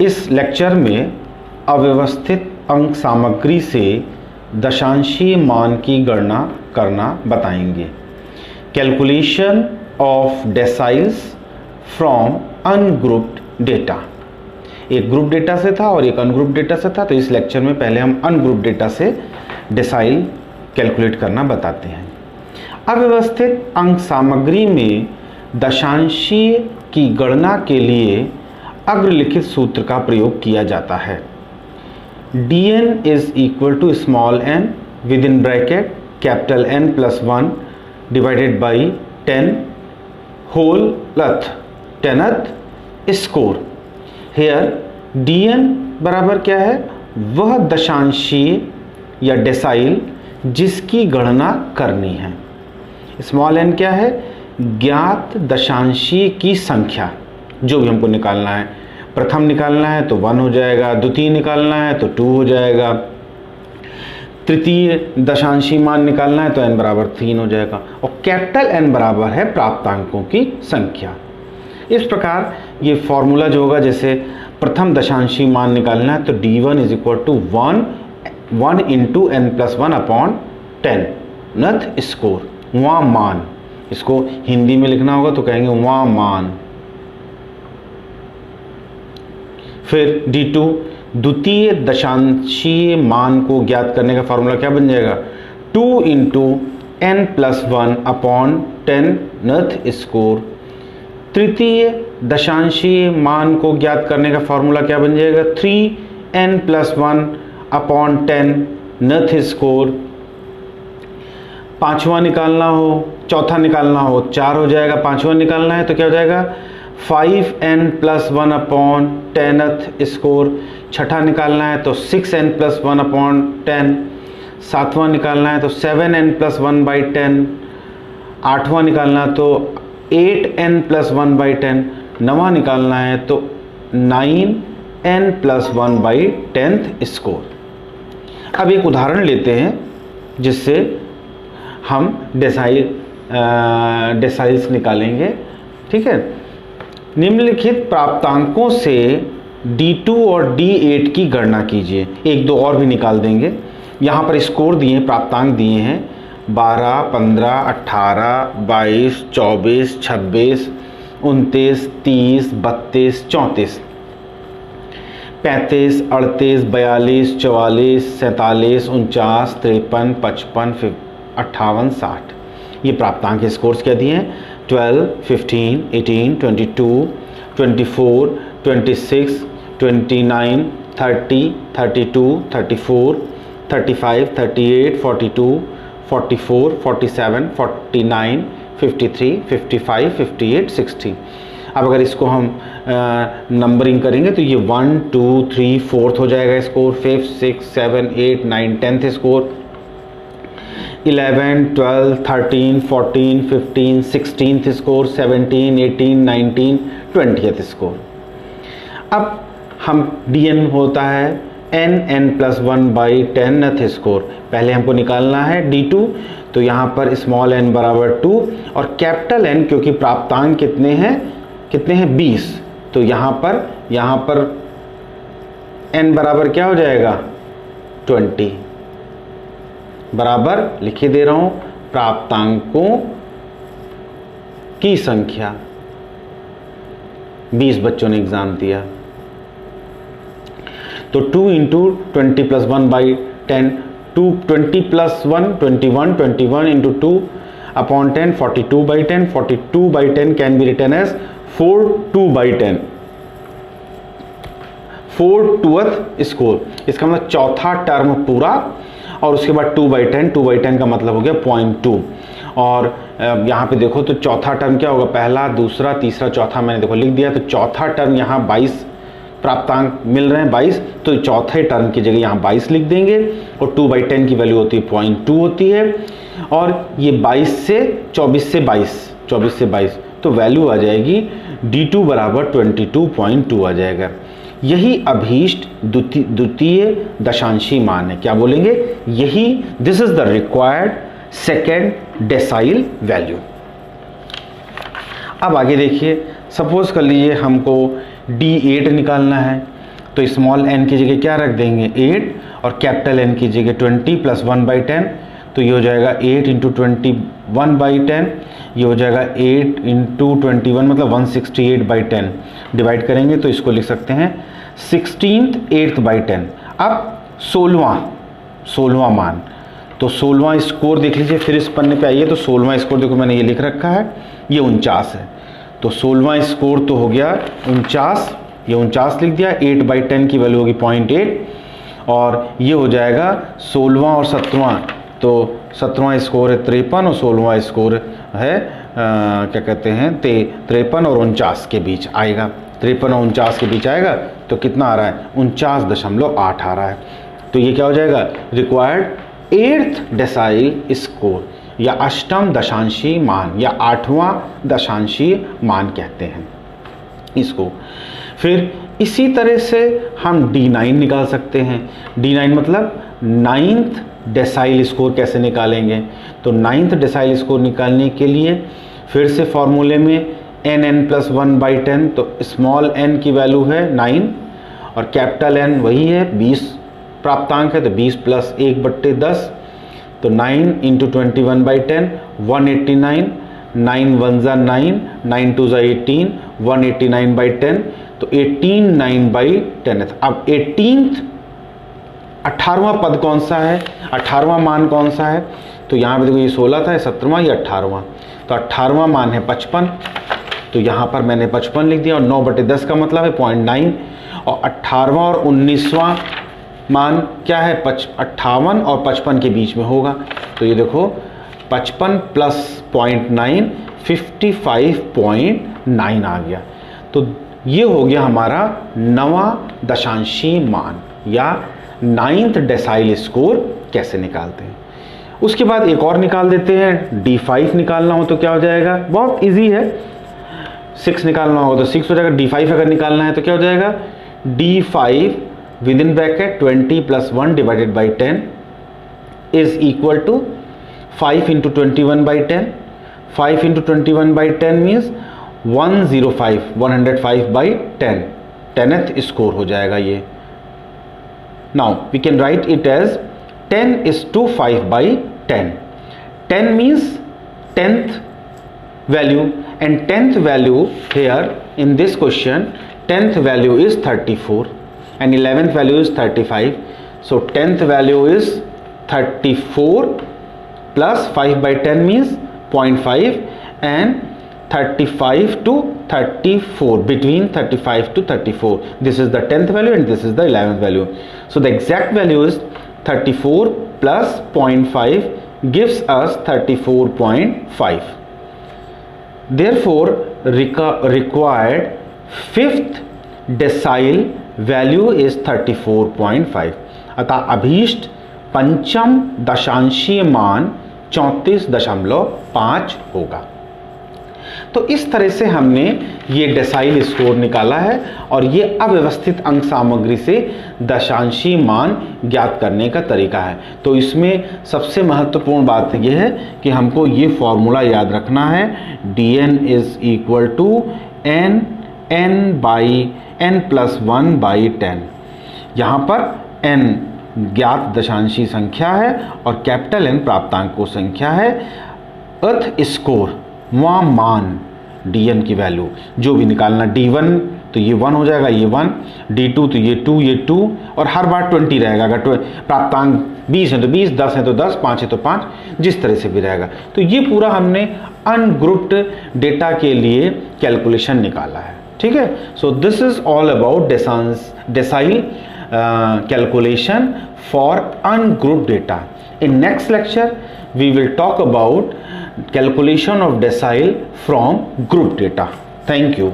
इस लेक्चर में अव्यवस्थित अंक सामग्री से दशांशीय मान की गणना करना बताएंगे। Calculation of deciles from ungrouped data. एक ग्रुप डेटा से था और एक अनग्रुप डेटा से था, तो इस लेक्चर में पहले हम अनग्रुप डेटा से डेसाइल कैलकुलेट करना बताते हैं। अव्यवस्थित अंक सामग्री में दशांशीय की गणना के लिए अग्रलिखित सूत्र का प्रयोग किया जाता है। dn is equal to small n within bracket capital N plus 1 divided by 10 whole लथ 10th स्कोर। हेयर dn बराबर क्या है? वह दशांशीय या डेसाइल जिसकी गणना करनी है। स्मॉल n क्या है? ज्ञात दशांशीय की संख्या, जो भी हमको निकालना है। प्रथम निकालना है तो 1 हो जाएगा, द्वितीय निकालना है तो 2 हो जाएगा, तृतीय दशांशी मान निकालना है तो n बराबर 3 हो जाएगा, और कैपिटल N बराबर है प्राप्तांकों की संख्या। इस प्रकार ये फॉर्मूला जो होगा, जैसे प्रथम दशांशी मान निकालना है तो d1 is equal to 1 into n plus 1 upon 10 nth score, वहाँ मान। इसको हिंदी में लिखना होगा तो कहेंगे वहाँ मान। फिर d2 द्वितीय दशांशीय मान को ज्ञात करने का फॉर्मूला क्या बन जाएगा? 2 into n plus 1 upon 10 nth score. तृतीय दशांशीय मान को ज्ञात करने का फॉर्मूला क्या बन जाएगा? 3n plus 1 upon 10 nth score. पांचवा निकालना हो, चौथा निकालना हो, 4 हो जाएगा। पांचवा निकालना है तो क्या हो जाएगा? 5n plus 1 upon 10th score. छठा निकालना है तो 6n प्लस 1 अपॉन 10। सातवां निकालना है तो 7n प्लस 1 बाई 10। आठवां निकालना है तो 8n प्लस 1 बाई 10। नवा निकालना है तो 9n plus 1 by 10th score. अब एक उदाहरण लेते हैं जिससे हम डेसाइल्स निकालेंगे। ठीक है, निम्नलिखित प्राप्तांकों से D2 और D8 की गणना कीजिए। एक दो और भी निकाल देंगे। यहाँ पर स्कोर दिए, प्राप्तांक दिए हैं 12, 15, 18, 22, 24, 26, 29, 30, 32, 34, 35, 38, 42, 44, 47, 49, 53, 55, 58, 60। ये प्राप्तांक के स्कोर्स क्या दिए हैं? 12, 15, 18, 22, 24, 26, 29, 30, 32, 34, 35, 38, 42, 44, 47, 49, 53, 55, 58, 60। अब अगर इसको हम नंबरिंग करेंगे तो ये 1, 2, 3, 4th हो जाएगा score, 5, 6, 7, 8, 9, 10th score, 11, 12, 13, 14, 15, 16th score, 17, 18, 19, 20th score. अब हम dn होता है n plus 1 by 10th score. पहले हमको निकालना है d2, तो यहाँ पर स्मॉल n बराबर 2 और कैपिटल N, क्योंकि प्राप्तांक कितने हैं 20, तो यहाँ पर n बराबर क्या हो जाएगा? 20 बराबर लिखे दे रहा हूं प्राप्तांकों की संख्या। 20 बच्चों ने एग्जाम दिया, तो 2 into 20 plus 1 by 10, 20 plus 1 21, 21 into 2 upon 10, 42 by 10। 42 by 10 can be written as 42 by 10, 4th score. इसका मतलब चौथा टर्म पूरा, और उसके बाद 2 बाई 10, 2 बाई 10 का मतलब हो गया 0.2। और यहाँ पे देखो तो चौथा टर्म क्या होगा? पहला, दूसरा, तीसरा, चौथा मैंने देखो लिख दिया, तो चौथा टर्म यहाँ 22 प्राप्तांक मिल रहे हैं 22, तो चौथे टर्म की जगह यहाँ 22 लिख देंगे, और 2 बाई 10 की वैल्यू होती है 0.2 होती है, और ये 24 से 22, तो वैल्यू आ जाएगी D2 बराबर 22.2 आ जाएगा। यही अभीष्ट द्वितीय दशांशी मान है। क्या बोलेंगे? यही, this is the required second decyl value. अब आगे देखिए, सपोज कर लीजिए हमको D8 निकालना है। तो स्मॉल n की जगह क्या रख देंगे 8 और कैपिटल N की जगह 20 प्लस 1/10, तो ये हो जाएगा 8 इंटू 21/10, ये हो जाएगा 8 इंटू 21 मतलब 168/10, डिवाइड करेंगे तो इसको लिख सकते हैं 16th 8/10। अब 16वां मान, तो 16वां स्कोर देख लीजिए, फिर इस पन्ने पे आइए तो 16वां स्कोर देखो मैंने ये लिख रखा है, ये 49 है, तो 16वां स्कोर तो हो गया 49, ये 49 लिख दिया, 8/10 की वैल्यू होगी 0.8 और ये हो जाएगा 16वां और 17वां, तो 17वां स्कोर है 53 और 16वां स्कोर है क्या कहते हैं 53 और 49 के बीच आएगा, 53 और 49 के बीच आएगा, तो कितना आ रहा है 49.8 आ रहा है। तो ये क्या हो जाएगा रिक्वायर्ड 8th डेसाइल स्कोर या अष्टम दशांशी मान या 8वां दशांशी मान कहते हैं इसको। फिर इसी तरह से हम D9 निकाल सकते हैं। D9 मतलब 9th डेसाइल स्कोर कैसे निकालेंगे, तो 9th डेसाइल स्कोर निकालने के लिए फिर से फॉर्मूले में n+1/10, तो स्मॉल n की वैल्यू है 9 और कैपिटल N वही है 20 प्राप्तांक है, तो 20 प्लस 1/10, तो 9 इंटू 21/10 189, 9 1 ज़ा 9, 9 2 ज़ा 18, 189/10, तो 18 9/10। अब 18वां पद कौन सा है, 18वां मान कौन सा है, तो यहाँ पे देखो ये 16 था, ये 17वां, ये 18वां, तो 18वां मान है 55, तो यहाँ पर मैंने 55 लिख दिया और 9/10 का मतलब है 0.9 और 18वां और 19वां मान क्या है 58 और 55 के बीच में होगा, तो ये देखो 55 प्लस 0.9 55.9 आ गया। तो ये हो गया हमारा 9वां दशांशी मान या 9th डेसाइल स्कोर कैसे निकालते हैं। उसके बाद एक और निकाल देते हैं, D5 निकालना हो तो क्या हो जाएगा, बहुत इजी है, 6 निकालना हो तो 6 हो जाएगा, D5 अगर निकालना है तो क्या हो जाएगा D5 within bracket 20 plus 1 divided by 10 is equal to 5 into 21/10, 5 into 21/10 means 105/10, 10th score हो जाएगा ये। Now we can write it as 10:5/10, 10 means 10th value and 10th value here in this question, 10th value is 34 and 11th value is 35, so 10th value is 34 plus 5/10 means 0.5 and 35 to 34, between 35 to 34, this is the 10th value and this is the 11th value, so the exact value is 34 plus 0.5 gives us 34.5. Therefore required 5th decile value is 34.5, अतः अभीष्ट पंचम दशांशीय मान 34.5 होगा। तो इस तरह से हमने ये डेसाइल स्कोर निकाला है और ये अव्यवस्थित अंक सामग्री से दशांशी मान ज्ञात करने का तरीका है। तो इसमें सबसे महत्वपूर्ण बात यह है कि हमको ये फॉर्मूला याद रखना है, dn is equal to n+1/10। यहाँ पर n ज्ञात दशांशी संख्या है और कैपिटल N प्राप्तांकों संख्या है, अर्थ स्कोर वहाँ मान dn की वैल्यू जो भी निकालना, d1 तो ये 1 हो जाएगा, ये 1, d2 तो ये 2, ये 2 और हर बार 20 रहेगा, अगर प्राप्तांक 20 है तो 20, 10 है तो 10, 5 है तो 5, जिस तरह से भी रहेगा। तो ये पूरा हमने अनग्रुप्ड डेटा के लिए कैलकुलेशन निकाला है, ठीक है। So this is all about decyl calculation for ungrouped data. In next lecture we will talk about calculation of decile from group data. Thank you.